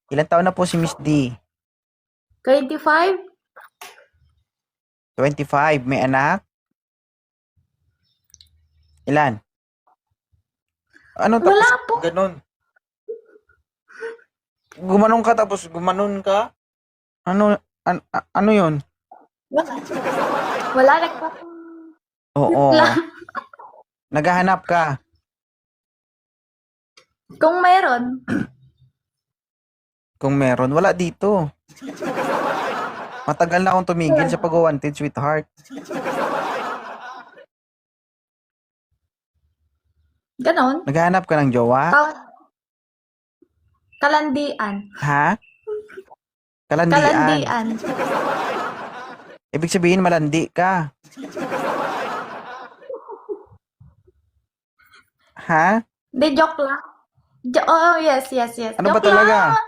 Ilang taon na po si Miss D? 25? 25. May anak? Ilan? Ano tapos Wala po. ganun? Gumanon ka tapos gumanon ka? Ano yun? Wala. Wala, Oo. lang. Naghahanap ka. Kung mayroon, Kung meron, wala dito. Matagal na akong tumigil sa pag-wanted, sweetheart. ganon. Naghahanap ka ng jowa? Kalandian. Ha? Kalandian. Kalandian. Ibig sabihin, malandi ka. Ha? Di, joke lang. Yes. Ano ba Joke talaga? lang.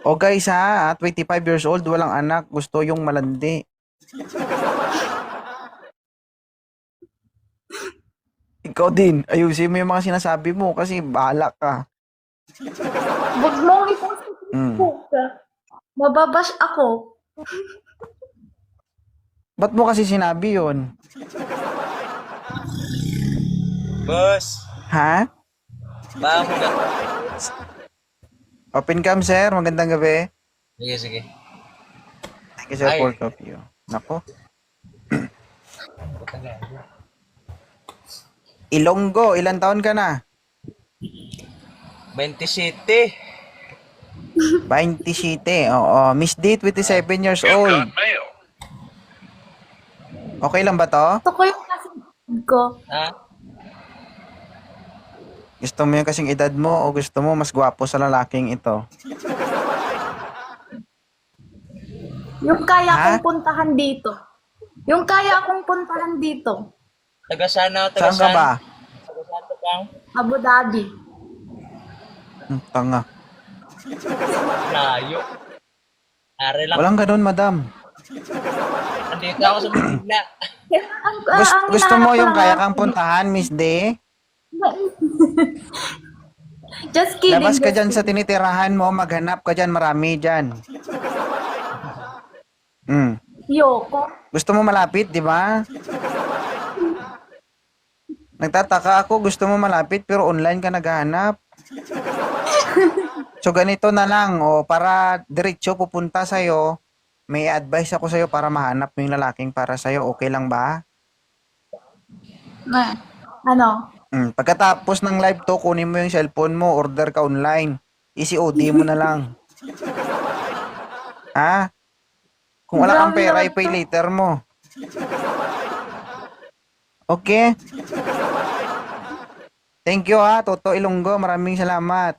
O guys ha, 25 years old, walang anak, gusto yung malandi. Ikaw din, ayusin mo yung mga sinasabi mo kasi bahala ka. Huwag mong ipong Mm. ka. Mababash ako. Ba't mo kasi sinabi yun? Boss, Ha? baka mo na. Open cam, sir. Magandang gabi. Sige. Thank you, sir, Ay. for copy. Nako. Ilonggo, ilan taon ka na? 27. 27. Oo. Miss D, 27 years old. Okay lang ba to? Gusto ko yung kasing ko. Ha? Gusto mo yung kasing edad mo o gusto mo mas gwapo sa lalaking ito? Yung kaya Ha? kong puntahan dito. Yung kaya kong puntahan dito. Taga sana, taga Saan ka ba? Taga saan kang? Abu Dhabi. Tanga. Layo. Are lang. Walang ganun, madam. Andito ako sa Manila. Gusto mo yung kaya kang puntahan, Miss D? Just kidding. Labas ka just dyan sa tinitirahan mo, maghanap ka dyan, marami dyan. Mm. Yoko. Gusto mo malapit, di ba? Nagtataka ako, gusto mo malapit pero online ka naghahanap. So ganito na lang, para diretso pupunta sa'yo, may advice ako sa'yo para mahanap mo yung lalaking para sa'yo. Okay lang ba? Ano? Pagkatapos ng live to, kunin mo yung cellphone mo, order ka online. Easy OD mo na lang. Ha? Kung wala kang Grabe pera, naman i-pay to. later mo. Okay? Thank you ha, Toto Ilonggo. Maraming salamat.